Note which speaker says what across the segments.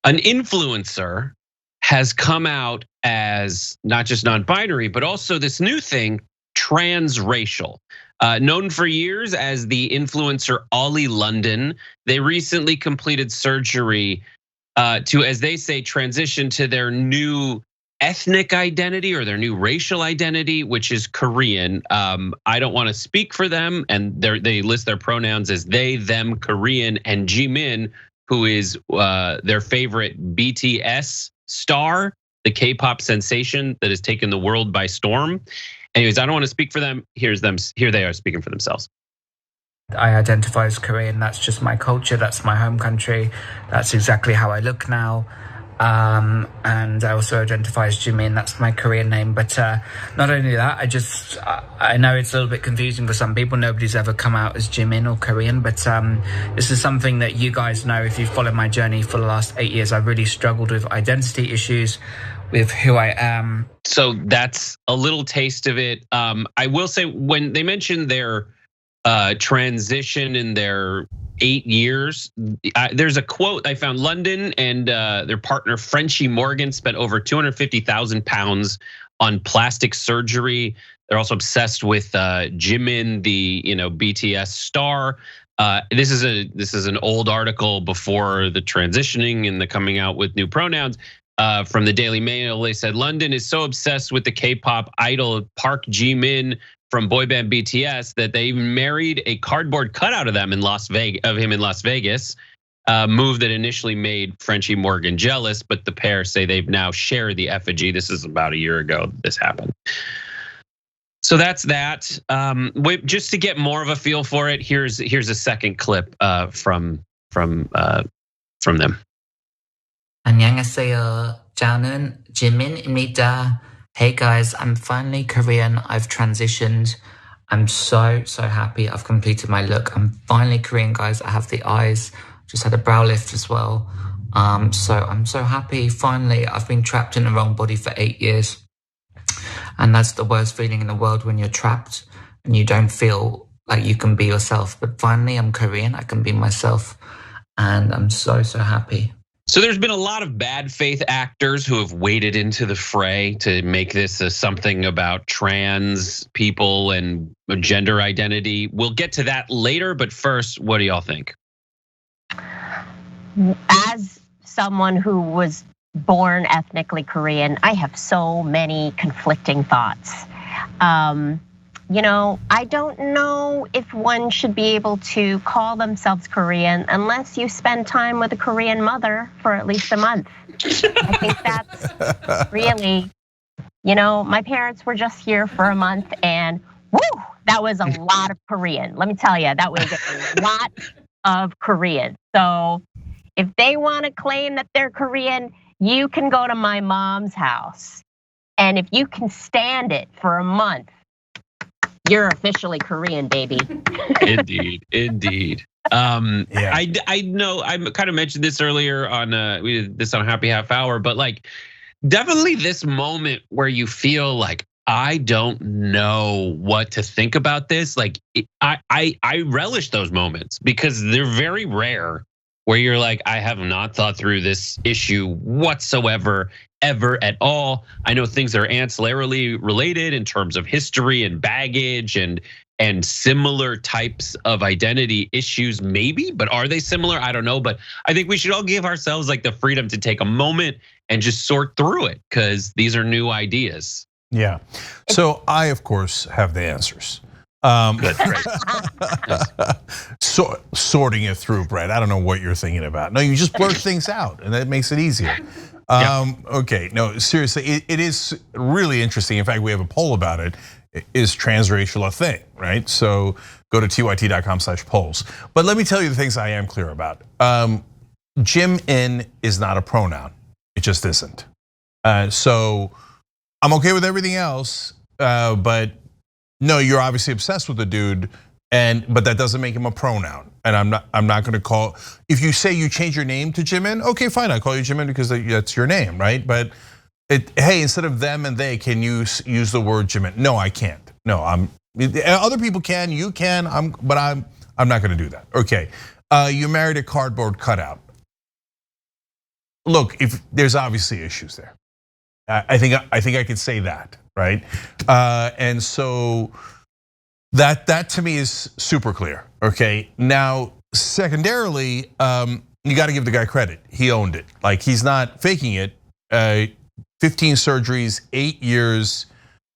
Speaker 1: An influencer has come out as not just non-binary, but also this new thing, transracial. Known for years as the influencer Ollie London, they recently completed surgery to, as they say, transition to their new ethnic identity or their new racial identity, which is Korean. I don't want to speak for them, and they list their pronouns as they, them, Korean, and Jimin, who is their favorite BTS star, the K-pop sensation that has taken the world by storm. Anyways, I don't want to speak for them. Here they are speaking for themselves.
Speaker 2: I identify as Korean. That's just my culture. That's my home country. That's exactly how I look now. And I also identify as Jimin. That's my Korean name. But not only that, I know it's a little bit confusing for some people. Nobody's ever come out as Jimin or Korean. But this is something that you guys know if you've followed my journey for the last 8 years. I've really struggled with identity issues, with who I am.
Speaker 1: So that's a little taste of it. I will say, when they mentioned their transition in their 8 years, there's a quote I found. London and their partner Frenchie Morgan spent over 250,000 pounds on plastic surgery. They're also obsessed with Jimin, the BTS star. This is an old article before the transitioning and the coming out with new pronouns. From the Daily Mail, they said London is so obsessed with the K-pop idol Park Jimin from boy band BTS that they even married a cardboard cutout of him in Las Vegas. Move that initially made Frenchie Morgan jealous, but the pair say they've now shared the effigy. This is about a year ago this happened. So that's that. Just to get more of a feel for it, here's a second clip from them.
Speaker 2: 안녕하세요. 저는 지민입니다. Hey guys, I'm finally Korean. I've transitioned. I'm so happy. I've completed my look. I'm finally Korean, guys. I have the eyes. Just had a brow lift as well. So I'm so happy. Finally, I've been trapped in the wrong body for 8 years. And that's the worst feeling in the world, when you're trapped and you don't feel like you can be yourself. But finally, I'm Korean. I can be myself. And I'm so happy.
Speaker 1: So there's been a lot of bad faith actors who have waded into the fray to make this something about trans people and gender identity. We'll get to that later, but first, what do y'all think?
Speaker 3: As someone who was born ethnically Korean, I have so many conflicting thoughts. I don't know if one should be able to call themselves Korean unless you spend time with a Korean mother for at least a month. I think that's really, my parents were just here for a month, and woo, that was a lot of Korean. Let me tell you, that was a lot of Korean. So if they want to claim that they're Korean, you can go to my mom's house. And if you can stand it for a month, you're officially Korean, baby.
Speaker 1: Indeed. I know I kind of mentioned this earlier on we did this on Happy Half Hour, but like definitely this moment where you feel like I don't know what to think about this. Like I relish those moments because they're very rare, where you're like, I have not thought through this issue whatsoever, ever at all. I know things are ancillarily related in terms of history and baggage and similar types of identity issues, maybe, but are they similar? I don't know. But I think we should all give ourselves like the freedom to take a moment and just sort through it, because these are new ideas.
Speaker 4: Yeah. So I, of course, have the answers.
Speaker 1: Good, great.
Speaker 4: So sorting it through, Brett. I don't know what you're thinking about. No, you just blurt things out, and that makes it easier. Okay, no, seriously, it is really interesting. In fact, we have a poll about it. Is transracial a thing, right? So go to tyt.com/polls. But let me tell you the things I am clear about. Jimin is not a pronoun. It just isn't. So I'm okay with everything else, but no, you're obviously obsessed with the dude, but that doesn't make him a pronoun. And I'm not gonna call, if you say you change your name to Jimin, okay, fine, I call you Jimin because that's your name, right? But hey, instead of them and they, can you use the word Jimin? No, I can't. No, other people can, you can, but I'm not gonna do that. Okay, you married a cardboard cutout. look, if there's obviously issues there, I think I could say that, right? And so that to me is super clear. Okay, now secondarily, you got to give the guy credit. He owned it. Like, he's not faking it. 15 surgeries, 8 years,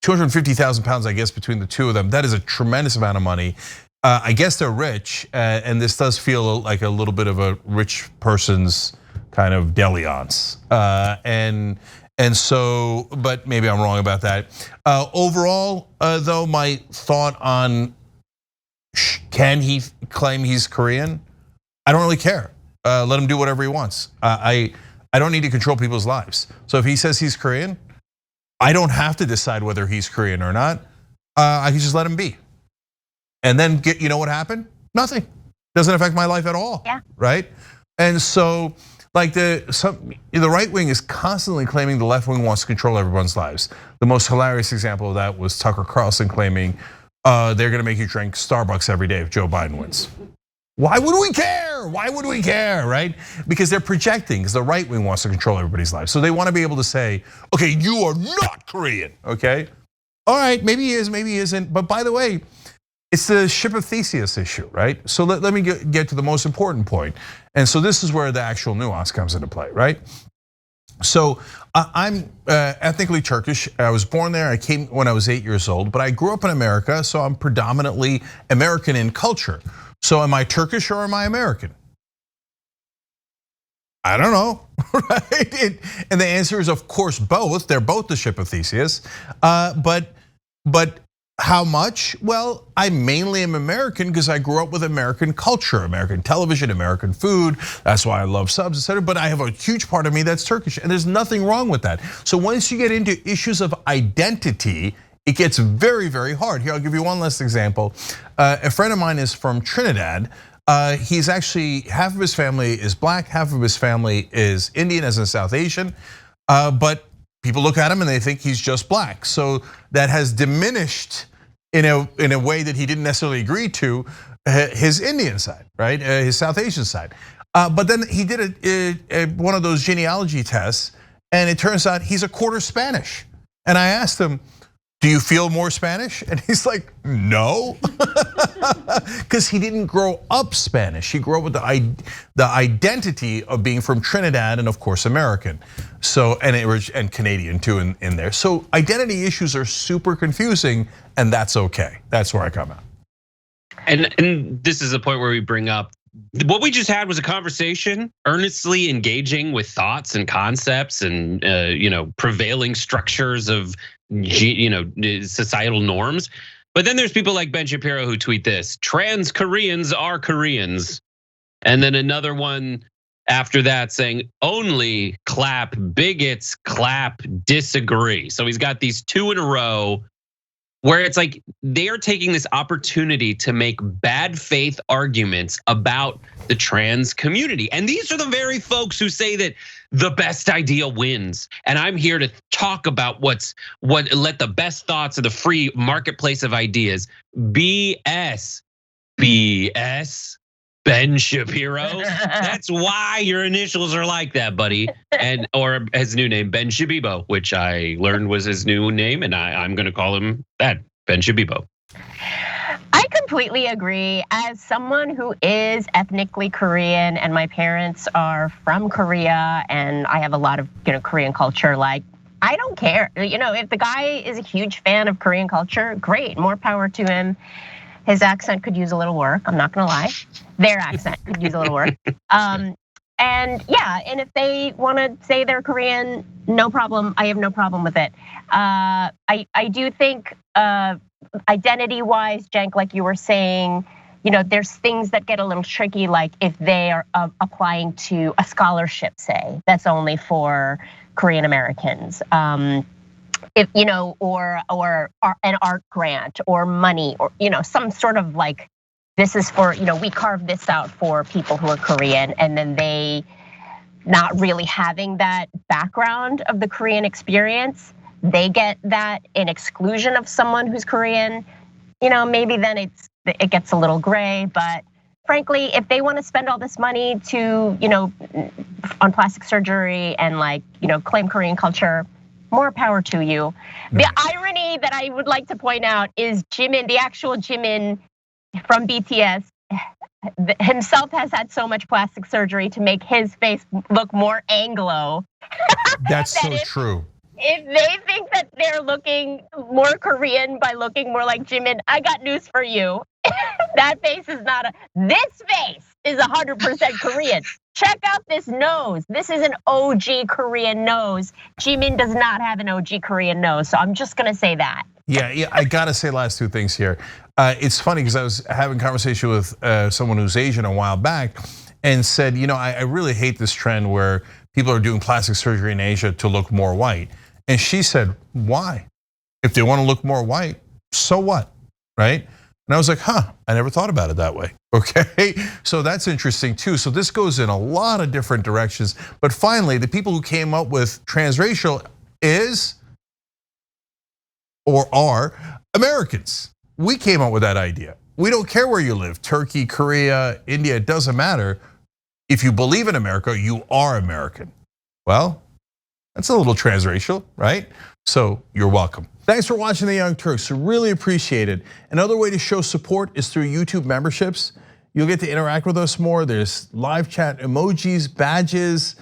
Speaker 4: 250,000 pounds, I guess, between the two of them. That is a tremendous amount of money. I guess they're rich, and this does feel like a little bit of a rich person's kind of dalliance. And so, but maybe I'm wrong about that. Overall, though, my thought on can he claim he's Korean? I don't really care. Let him do whatever he wants. I don't need to control people's lives. So if he says he's Korean, I don't have to decide whether he's Korean or not. I can just let him be. And then you know what happened? Nothing. Doesn't affect my life at all.
Speaker 3: Yeah.
Speaker 4: Right? And so, like the right wing is constantly claiming the left wing wants to control everyone's lives. The most hilarious example of that was Tucker Carlson claiming they're going to make you drink Starbucks every day if Joe Biden wins. Why would we care? Why would we care, right? Because they're projecting, because the right wing wants to control everybody's lives. So they want to be able to say, okay, you are not Korean, okay? All right, maybe he is, maybe he isn't. But by the way, it's the ship of Theseus issue, right? So let me get to the most important point. And so this is where the actual nuance comes into play, right? So I'm ethnically Turkish. I was born there. I came when I was 8 years old, but I grew up in America, so I'm predominantly American in culture. So am I Turkish or am I American? I don't know, right? And the answer is, of course, both. They're both the ship of Theseus. But how much? Well, I mainly am American because I grew up with American culture, American television, American food. That's why I love subs, etc. But I have a huge part of me that's Turkish, and there's nothing wrong with that. So once you get into issues of identity, it gets very, very hard. Here, I'll give you one last example. A friend of mine is from Trinidad. He's actually, half of his family is black, half of his family is Indian, as in South Asian. But people look at him and they think he's just black. So that has diminished in a way that he didn't necessarily agree to his Indian side, right? His South Asian side. But then he did one of those genealogy tests, and it turns out he's a quarter Spanish. And I asked him, do you feel more Spanish? And he's like, no, because he didn't grow up Spanish. He grew up with the identity of being from Trinidad and, of course, American. So and Canadian too in there. So identity issues are super confusing, and that's okay. That's where I come out.
Speaker 1: And this is a point where we bring up what we just had was a conversation, earnestly engaging with thoughts and concepts and prevailing structures of societal norms. But then there's people like Ben Shapiro who tweet this: trans Koreans are Koreans. And then another one after that saying only clap bigots, clap disagree. So he's got these two in a row where it's like they are taking this opportunity to make bad faith arguments about the trans community. And these are the very folks who say that the best idea wins. And I'm here to talk about let the best thoughts of the free marketplace of ideas. BS. Ben Shapiro. That's why your initials are like that, buddy. Or his new name, Ben Shabibo, which I learned was his new name, and I'm gonna call him that, Ben Shabibo.
Speaker 3: I completely agree. As someone who is ethnically Korean, and my parents are from Korea, and I have a lot of Korean culture, like, I don't care. If the guy is a huge fan of Korean culture, great, more power to him. His accent could use a little work, I'm not gonna lie. Their accent could use a little work. And if they wanna say they're Korean, no problem, I have no problem with it. I do think identity-wise, Cenk, like you were saying, there's things that get a little tricky, like if they are applying to a scholarship, say, that's only for Korean Americans. If or an art grant or money or some sort of like, this is for we carve this out for people who are Korean, and then they not really having that background of the Korean experience, they get that in exclusion of someone who's Korean. Maybe then it gets a little gray, but frankly, if they want to spend all this money to, on plastic surgery and claim Korean culture, more power to you. The irony that I would like to point out is Jimin, the actual Jimin from BTS, himself has had so much plastic surgery to make his face look more Anglo.
Speaker 4: That's so true.
Speaker 3: If they think that they're looking more Korean by looking more like Jimin, I got news for you. That face is not this face is 100% Korean. Check out this nose. This is an OG Korean nose. Jimin does not have an OG Korean nose, so I'm just gonna say that.
Speaker 4: Yeah, I gotta say last two things here. It's funny because I was having a conversation with someone who's Asian a while back and said, I really hate this trend where people are doing plastic surgery in Asia to look more white. And she said, why? If they want to look more white, so what, right? And I was like, I never thought about it that way, okay? So that's interesting too. So this goes in a lot of different directions. But finally, the people who came up with transracial are Americans. We came up with that idea. We don't care where you live, Turkey, Korea, India, it doesn't matter. If you believe in America, you are American. Well, that's a little transracial, right? So you're welcome. Thanks for watching The Young Turks, really appreciate it. Another way to show support is through YouTube memberships. You'll get to interact with us more. There's live chat emojis, badges.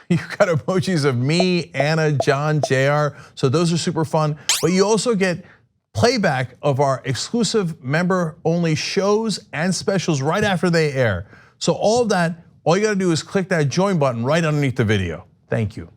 Speaker 4: You've got emojis of me, Anna, John, JR. So those are super fun. But you also get playback of our exclusive member-only shows and specials right after they air. So all of that, all you gotta do is click that join button right underneath the video. Thank you.